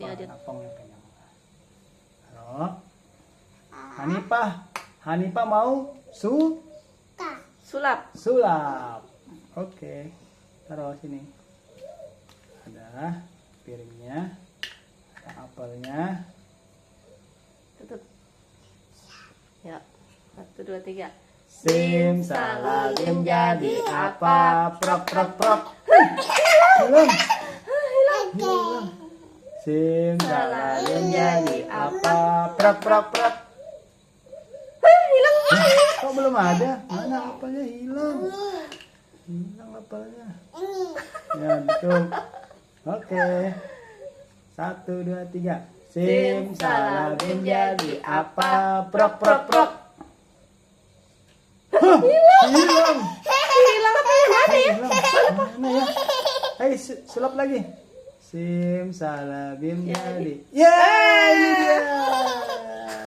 Diadit. Napong yung kanyang. Ano? Hanifah mau Sulap. sulap. Oke. Taruh sini. Ada piringnya. Ada apelnya. Tutup. Ya. 1, 2, 3. Simsalabim jadi apa? Prok prok prok. Hilang. Hilang. Simsalabim jadi apa? Prok prok prok. Hilang. Kok belum ada? Mana apelnya hilang? Hilang apelnya. Ya betul. Oke. 1, 2, 3. Simsalabim jadi apa? Prok prok prok. Hah, hilang. Hilang apa ya? Mana ya? Hilang. Mana ya? Sulap lagi. Simsalabim jadi. Yeay, ini dia.